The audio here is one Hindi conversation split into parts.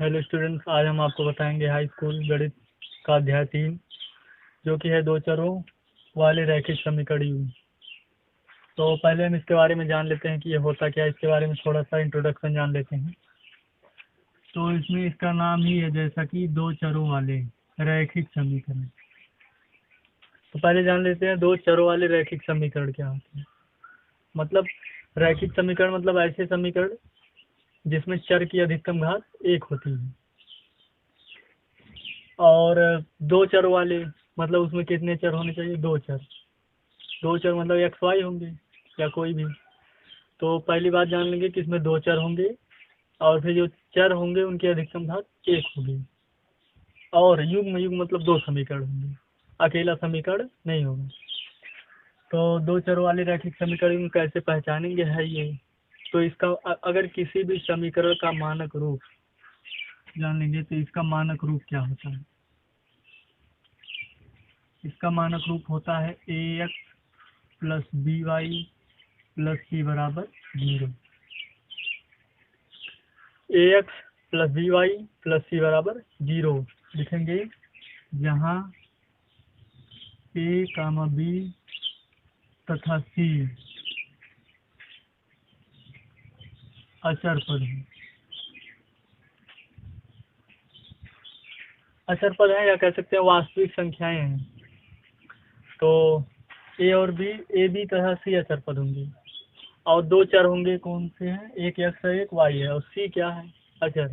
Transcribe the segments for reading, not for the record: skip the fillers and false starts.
हेलो स्टूडेंट्स, आज हम आपको बताएंगे हाई स्कूल गणित का अध्याय 3, जो कि है दो चरों वाले रैखिक समीकरण युग्म। तो पहले हम इसके बारे में जान लेते हैं कि ये होता क्या है। इसके बारे में थोड़ा सा इंट्रोडक्शन जान लेते हैं। तो इसमें इसका नाम ही है जैसा कि दो चरों वाले रैखिक समीकरण। तो पहले जान लेते हैं दो चरों वाले रैखिक समीकरण क्या होते हैं। मतलब रैखिक समीकरण मतलब ऐसे समीकरण जिसमें चर की अधिकतम घात एक होती है। और दो चर वाले मतलब उसमें कितने चर होने चाहिए? दो चर। दो चर मतलब एक्स वाई होंगे या कोई भी। तो पहली बात जान लेंगे कि इसमें दो चर होंगे और फिर जो चर होंगे उनकी अधिकतम घात एक होगी। और युग्म युग्म मतलब दो समीकरण होंगे, अकेला समीकरण नहीं होगा। तो दो चर वाले रैखिक समीकरण कैसे पहचानेंगे है ये। तो इसका अगर किसी भी समीकरण का मानक रूप जान लेंगे तो इसका मानक रूप क्या होता है। इसका मानक रूप होता है A X plus B Y plus C बराबर 0। A X plus B Y plus C बराबर 0 लिखेंगे, जहाँ ए कामा बी तथा सी अचर पद है। अचर पद है या कह सकते हैं वास्तविक संख्याएं हैं। तो ए और बी, ए बी तथा सी अचर पद होंगे और दो चर होंगे। कौन से हैं? एक एक्स है एक वाई है और सी क्या है? अचर।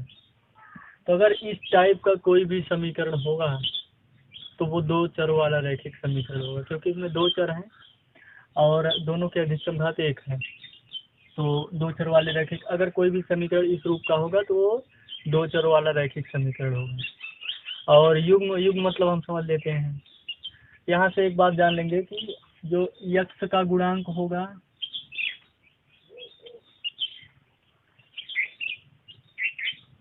तो अगर इस टाइप का कोई भी समीकरण होगा तो वो दो चरों वाला रैखिक समीकरण होगा, क्योंकि इसमें दो चर हैं और दोनों की अधिकतम घात एक है। तो दो चर वाले रैखिक अगर कोई भी समीकरण इस रूप का होगा तो वो दो चरों वाला रैखिक समीकरण होगा। और युग्म युग्म मतलब हम समझ लेते हैं। यहाँ से एक बात जान लेंगे कि जो यक्ष का गुणांक होगा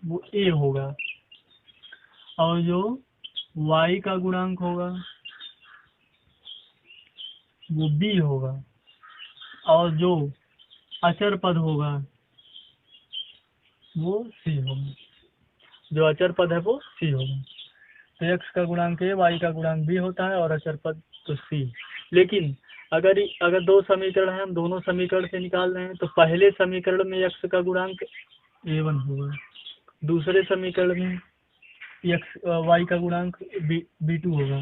वो ए होगा और जो वाई का गुणांक होगा वो बी होगा और जो अचर पद होगा वो सी होगा। जो अचर पद है वो सी होगा। तो एक्स का गुणांक ए, वाई का गुणांक बी होता है और अचर पद तो सी। लेकिन अगर अगर दो समीकरण हैं, हम दोनों समीकरण से निकाल रहे हैं, तो पहले समीकरण में एक्स का गुणांक ए1 होगा, दूसरे समीकरण में एक्स वाई का गुणांक बी2 होगा।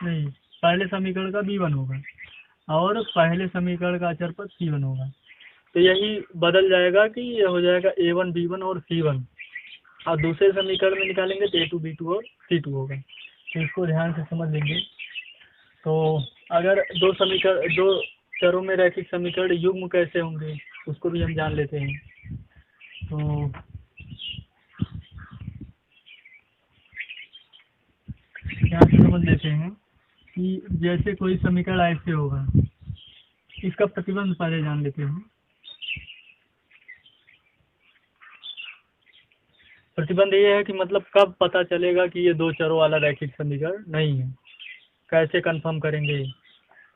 नहीं, पहले समीकरण का b1 होगा और पहले समीकरण का अचर पद c1 होगा। तो यही बदल जाएगा कि ये हो जाएगा a1 b1 और c1। और दूसरे समीकरण में निकालेंगे तो a2 b2 और c2 होगा। तो इसको ध्यान से समझ लेंगे। तो अगर दो समीकरण, दो चरों में रैखिक समीकरण युग्म कैसे होंगे उसको भी हम जान लेते हैं। तो यहाँ से समझ लेते हैं कि जैसे कोई समीकरण ऐसे होगा, इसका प्रतिबंध पहले जान लेते हैं। प्रतिबंध ये है कि मतलब कब पता चलेगा कि ये दो चरों वाला रैखिक समीकरण नहीं है, कैसे कंफर्म करेंगे।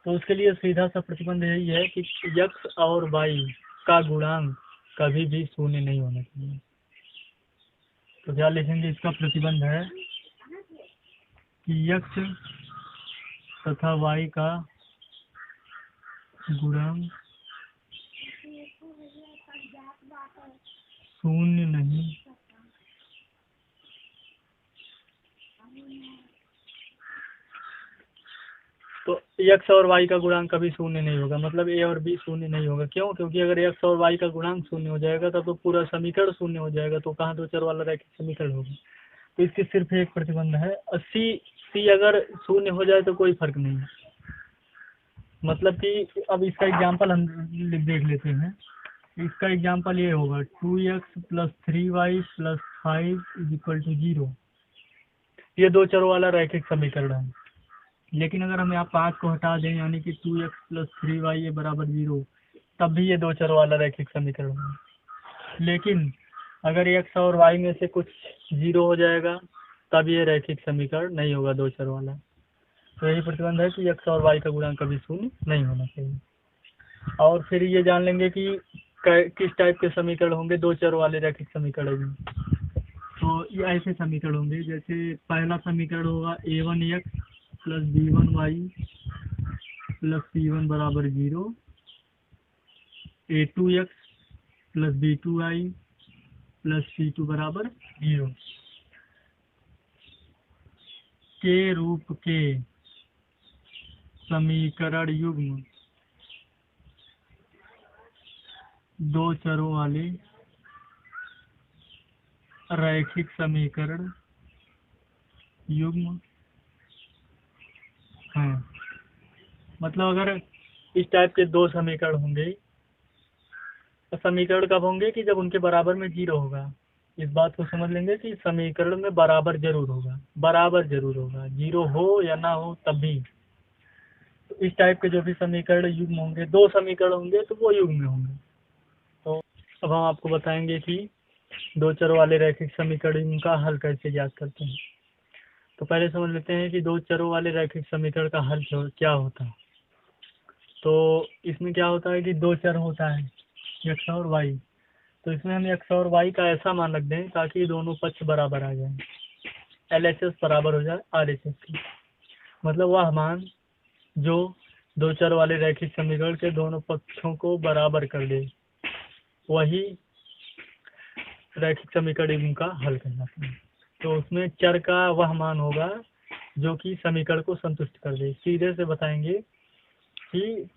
तो उसके लिए सीधा सा प्रतिबंध यही है कि यक्स और वाई का गुणांक कभी भी शून्य नहीं होना चाहिए। तो क्या लिखेंगे? इसका प्रतिबंध है कि यक्स तथा वाई का गुणांक शून्य नहीं तो एक्स और वाई का गुणांक कभी शून्य नहीं होगा। मतलब ए और बी शून्य नहीं होगा। क्यों? क्योंकि अगर एक्स और वाई का गुणांक शून्य हो जाएगा तब तो पूरा समीकरण शून्य हो जाएगा। तो कहाँ दो चर वाला रैखिक समीकरण होगा। तो इसके सिर्फ एक प्रतिबंध है, सी सी अगर शून्य हो जाए तो कोई फर्क नहीं है। मतलब कि अब इसका एग्जाम्पल हम देख लेते हैं। इसका एग्जाम्पल ये होगा 2x plus 3y plus 5 is equal to 0। ये दो चरों वाला रैखिक समीकरण है। लेकिन अगर हम यहाँ 5 को हटा दें यानी कि 2x प्लस 3y ये बराबर 0, तब भी ये दो चरों वाला रैखिक समीकरण है। लेकिन अगर x और y में से कुछ 0 हो जाएगा तब ये रैखिक समीकरण नहीं होगा दो चरों वाला। तो यही प्रतिबंध है कि x और y का गुणांक कभी शून्य नहीं होना चाहिए। और फिर ये जान लेंगे कि किस टाइप के समीकरण होंगे दो चरों वाले रैखिक समीकरण में। तो ये ऐसे समीकरण होंगे, जैसे पहला समीकरण होगा a1x plus b1y plus c1 बराबर 0, a2x plus b2y plus c2 बराबर 0 के रूप के समीकरण युग्म दो चरों वाले रैखिक समीकरण युग्म हैं। मतलब अगर इस टाइप के दो समीकरण होंगे तो समीकरण कब होंगे कि जब उनके बराबर में 0 होगा। इस बात को समझ लेंगे कि समीकरण में बराबर जरूर होगा, बराबर जरूर होगा, 0 हो या ना हो तब भी। तो इस टाइप के जो भी समीकरण युग्म होंगे, दो समीकरण होंगे तो वो युग्म में होंगे। तो अब हम आपको बताएंगे कि दो चरों वाले रैखिक समीकरण का हल कैसे ज्ञात करते हैं। तो पहले समझ लेते हैं कि दो चरों वाले रैखिक समीकरण का हल क्या होता है। तो इसमें क्या होता है कि दो चर होता है x और y। तो इसमें हम x और y का ऐसा मान रख दें ताकि दोनों पक्ष बराबर आ जाए, LHS बराबर हो जाए RHS की। मतलब वह मान जो दो चर वाले रैखिक समीकरण के दोनों पक्षों को बराबर कर दे, वही रैखिक समीकरण का हल कहलाता है। तो उसमें चर का वह मान होगा जो कि समीकरण को संतुष्ट कर दे। सीधे से बताएंगे कि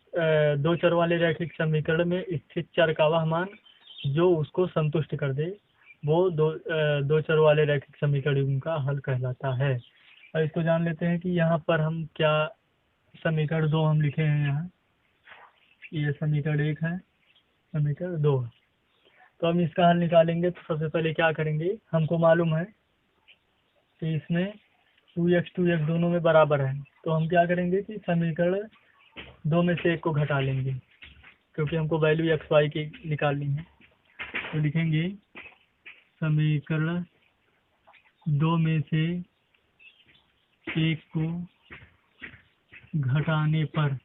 दो चर वाले रैखिक समीकरण में स्थित चर का वह मान जो उसको संतुष्ट कर दे, वो दो चर वाले रैखिक समीकरण का हल कहलाता है। और इसको जान लेते हैं कि यहाँ पर हम क्या समीकरण 2 हम लिखे हैं। यहाँ ये समीकरण 1 है, समीकरण 2 है। तो हम इसका हल निकालेंगे। तो सबसे पहले क्या करेंगे, हमको मालूम है कि इसमें 2x दोनों में बराबर है। तो हम क्या करेंगे कि समीकरण 2 में से एक को घटा लेंगे, क्योंकि हमको वैल्यू x y की निकालनी है। तो लिखेंगे समीकरण 2 में से एक को घटाने पर।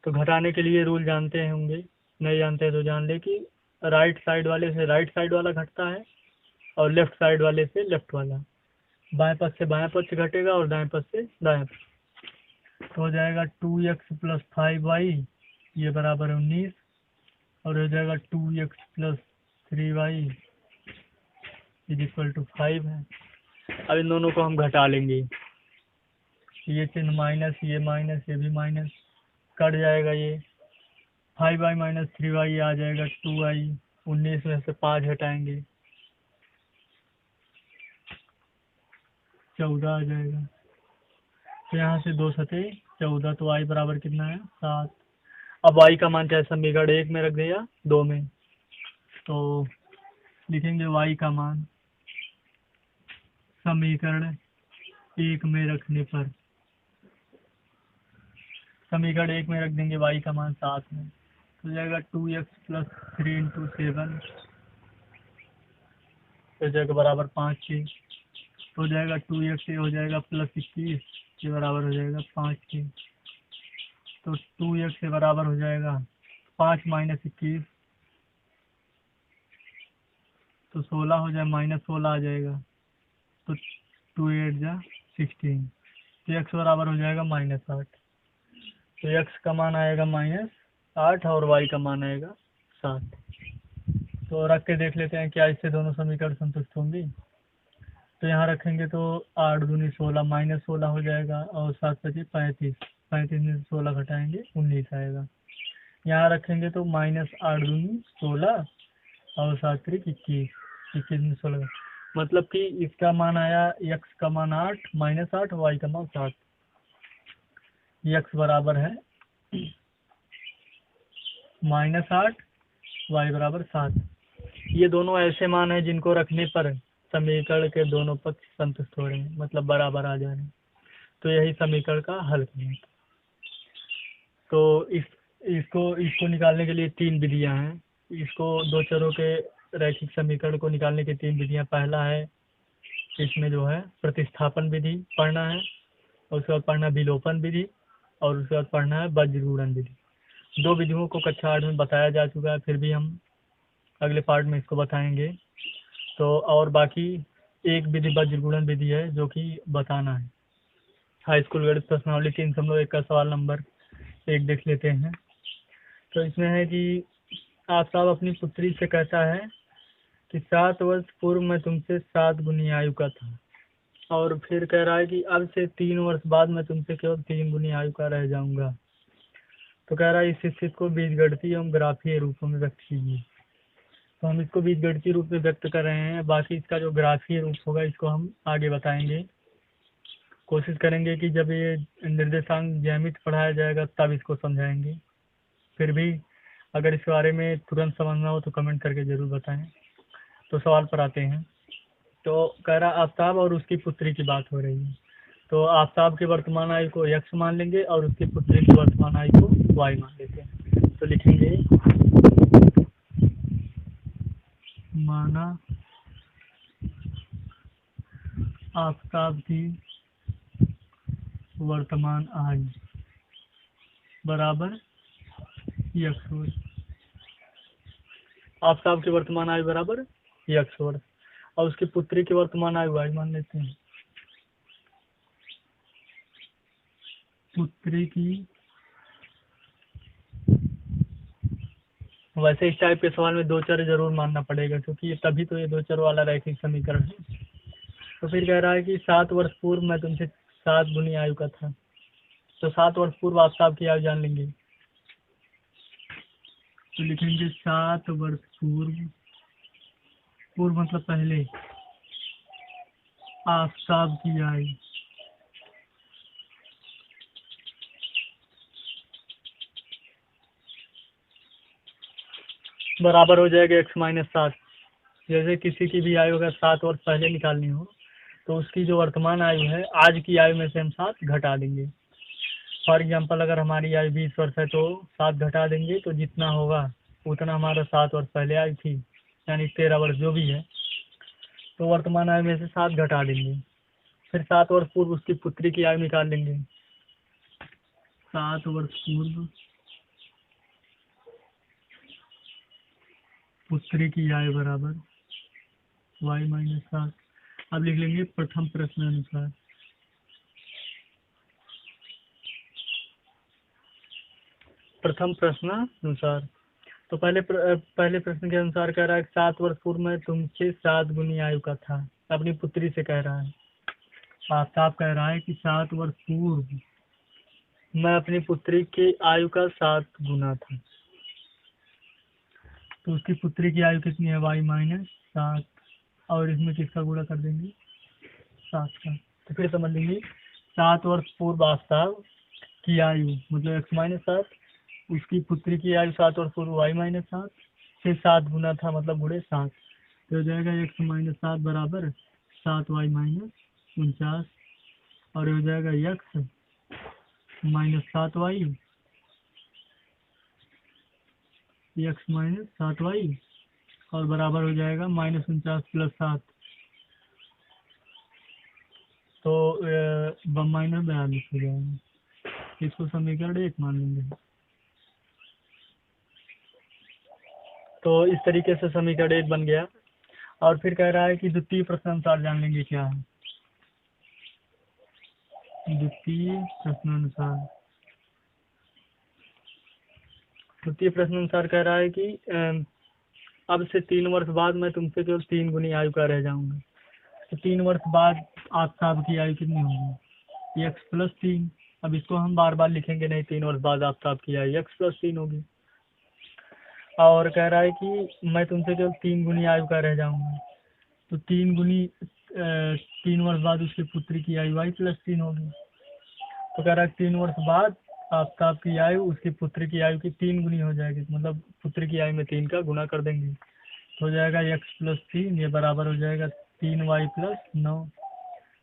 तो घटाने के लिए रूल जानते होंगे, नहीं जानते तो जान ले कि राइट साइड वाले से राइट साइड वाला घटता है और लेफ्ट साइड वाले से लेफ्ट वाला। बाएं पक्ष से बाएं पक्ष घटेगा और दाएं पक्ष से दाएं पक्ष। तो हो जाएगा 2x प्लस 5y ये बराबर 19, और हो जाएगा 2x plus 3y is equal to 5 है। अब इन दोनों को हम घटा लेंगे। ये चिन्ह माइनस, ये माइनस, ये भी माइनस, कट जाएगा। ये 5y माइनस 3y आ जाएगा 2y। 19 में से 5 हटाएंगे 14 आ जाएगा। तो यहाँ से 2 सते 14, तो y बराबर कितना है 7। अब y का मान चाहे समीकरण 1 में रख दे या 2 में। तो लिखेंगे y का मान समीकरण 1 में रखने पर, समीकरण 1 में रख देंगे y का मान 7 में। तो जाएगा 2x प्लस 3 इंटू 7 हो जाएगा बराबर 5 के। हो जाएगा 2x ये हो जाएगा प्लस 21 के बराबर हो जाएगा 5 के। तो 2x के बराबर हो जाएगा 5 माइनस 21, तो 16 हो जाए, माइनस 16 आ जाएगा। तो 2 8 जा 16, तो x बराबर हो जाएगा -8। तो x का मान आएगा -8 और y का मान आएगा 7। तो रख के देख लेते हैं क्या इससे दोनों समीकरण संतुष्ट होंगी। तो यहाँ रखेंगे तो 8 दूनी 16, -16 हो जाएगा और 7 पचे 35, 35 में से 16 घटाएंगे 19 आएगा। यहाँ रखेंगे तो -8 दूनी 16 और 7 त्रिक 21, 21 में 16, मतलब कि इसका मान आया x का मान 8 -8, y का मान 7। x बराबर है -8, y बराबर 7। ये दोनों ऐसे मान हैं जिनको रखने पर समीकरण के दोनों पक्ष संतुष्ट हो रहे हैं, मतलब बराबर आ जा रहे हैं। तो यही समीकरण का हल है। तो इसको निकालने के लिए 3 विधियां हैं। इसको दो चरों के रैखिक समीकरण को निकालने की 3 विधियां। पहला है इसमें जो है प्रतिस्थापन विधि पढ़ना है, और उसके बाद पढ़ना विलोपन विधि, और उसके बाद पढ़ना है वज्रगुणन विधि। 2 विधियों को कक्षा 8 में बताया जा चुका है, फिर भी हम अगले पार्ट में इसको बताएंगे। तो और बाकी एक विधि वज्र गुणन विधि है जो कि बताना है। हाई स्कूल गणित प्रश्नावली 3.1 का सवाल नंबर 1 देख लेते हैं। तो इसमें है कि आफताब अपनी पुत्री से कहता है कि 7 वर्ष पूर्व मैं तुमसे 7 गुनी आयु का था, और फिर कह रहा है कि अब से 3 वर्ष बाद मैं तुमसे केवल 3 गुनी आयु का रह जाऊंगा। तो कह रहा है इस स्थिति को बीजगणितीय एवं ग्राफीय रूपों में व्यक्त कीजिए। तो हम इसको बीजगणितीय रूप में व्यक्त कर रहे हैं, बाकी इसका जो ग्राफीय रूप होगा इसको हम आगे बताएंगे। कोशिश करेंगे कि जब ये निर्देशांक ज्यामिति पढ़ाया जाएगा तब इसको समझाएंगे। फिर भी अगर इसके बारे में तुरंत समझना हो तो कमेंट करके जरूर बताएं। तो सवाल पर आते हैं। तो कह रहा आफताब और उसकी पुत्री की बात हो रही है। तो आफताब की वर्तमान आयु को x मान लेंगे और उसकी पुत्री की वर्तमान आयु को y मान लेते हैं। तो लिखेंगे माना आफताब की वर्तमान आयु बराबर x वर्ष। आफताब की वर्तमान आयु बराबर x वर्ष और उसकी पुत्री की वर्तमान आयु y मान लेते हैं। पुत्री की, वैसे इस टाइप के सवाल में 2 चर जरूर मानना पड़ेगा क्योंकि तभी तो ये 2 चर वाला रैखिक समीकरण है। तो फिर कह रहा है कि 7 वर्ष पूर्व मैं तुमसे 7 गुनी आयु का था। तो 7 वर्ष पूर्व आफताब की आयु जान लेंगे। तो लिखेंगे 7 वर्ष पूर्व, पूर्व मतलब पहले, आफताब की आयु बराबर हो जाएगा x-7। जैसे किसी की भी आयु अगर 7 वर्ष पहले निकालनी हो तो उसकी जो वर्तमान आयु है आज की आयु में से हम 7 घटा देंगे। फॉर एग्जाम्पल अगर हमारी आयु 20 वर्ष है तो 7 घटा देंगे तो जितना होगा उतना हमारा 7 वर्ष पहले आयु थी, यानी 13 वर्ष जो भी है। तो वर्तमान आयु में से 7 घटा देंगे। फिर 7 वर्ष पूर्व उसकी पुत्री की आयु निकाल लेंगे। 7 वर्ष पूर्व पुत्री की आयु बराबर y-7। अब लिख लेंगे प्रथम प्रश्न अनुसार। प्रथम प्रश्न अनुसार तो पहले प्रश्न के अनुसार कह रहा है 7 वर्ष पूर्व में तुमसे 7 गुनी आयु का था। अपनी पुत्री से कह रहा है। आफताब कह रहा है कि 7 वर्ष पूर्व मैं अपनी पुत्री की आयु का 7 गुना था। तो उसकी पुत्री की आयु कितनी है y-7, और इसमें किसका गुणा कर देंगे 7 का। तो फिर समझ लीजिए 7 वर्ष पूर्व आफताब की आयु मतलब x-7, उसकी पुत्री की आयु 7 वर्ष पूर्व y-7 से 7 गुना था मतलब गुणे 7। तो हो जाएगा x-7 बराबर 7y-49 और हो जाएगा x-7y x-7y और बराबर हो जाएगा -49 + 7 तो -42 हो जाएगा। इसको समीकरण 1 मान लेंगे। तो इस तरीके से समीकरण 1 बन गया। और फिर कह रहा है कि द्वितीय प्रश्नानुसार जान लेंगे क्या है। द्वितीय प्रश्नानुसार, द्वितीय प्रश्नानुसार कह रहा है कि अब से 3 वर्ष बाद मैं तुमसे केवल 3 गुनी आयु का रह जाऊंगा। तो 3 वर्ष बाद आफताब की आयु कितनी होगी x+3। अब इसको हम बार बार लिखेंगे नहीं, 3 वर्ष बाद आफताब की आयु x+3 होगी। और कह रहा है कि मैं तुमसे केवल 3 गुनी आयु का रह जाऊंगा। तो 3 वर्ष बाद उसकी पुत्री की आयु y+3 होगी। तो कह रहा है 3 वर्ष बाद आफताब की आयु उसकी पुत्री की आयु की 3 गुनी हो जाएगी, मतलब पुत्री की आयु में 3 का गुना कर देंगे तो हो जाएगा x+3, ये बराबर हो जाएगा 3y+9।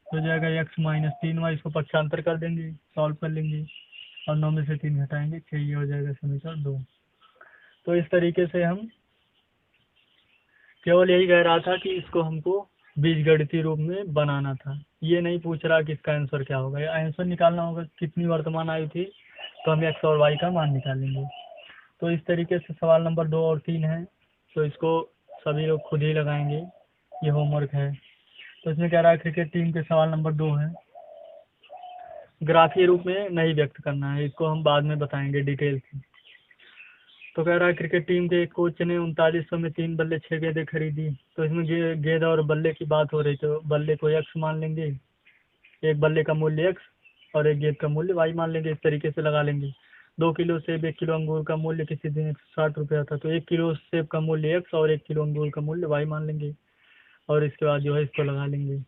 हो जाएगा x-3y, इसको पक्षांतर कर देंगे, सॉल्व कर लेंगे और 9 में से 3 घटाएंगे 6, ये हो जाएगा समीकरण 2। तो इस तरीके से हम केवल यही कह रहा था कि इसको हमको बीजगणितीय रूप में बनाना था। ये नहीं पूछ रहा कि इसका आंसर क्या होगा। या आंसर निकालना होगा कितनी वर्तमान आयु थी तो हम x और y का मान निकालेंगे। तो इस तरीके से सवाल नंबर 2 और 3 है। तो इसको सभी लोग खुद ही लगाएंगे, ये होमवर्क है। तो इसमें कह रहा है क्रिकेट टीम के सवाल नंबर 2 है, ग्राफीय रूप में नहीं व्यक्त करना है, इसको हम बाद में बताएंगे डिटेल से। तो कह रहा है क्रिकेट टीम के एक कोच ने 3900 में 3 बल्ले 6 गेंदें खरीदी। तो इसमें गेंद और बल्ले की बात हो रही, तो बल्ले को एक्स मान लेंगे, एक बल्ले का मूल्य एक्स और एक गेंद का मूल्य वाई मान लेंगे। इस तरीके से लगा लेंगे। 2 किलो सेब 1 किलो अंगूर का मूल्य किसी दिन 160 रुपया था, तो 1 किलो सेब का मूल्य एक्स और 1 किलो अंगूर का मूल्य वाई मान लेंगे और इसके बाद जो है इसको लगा लेंगे।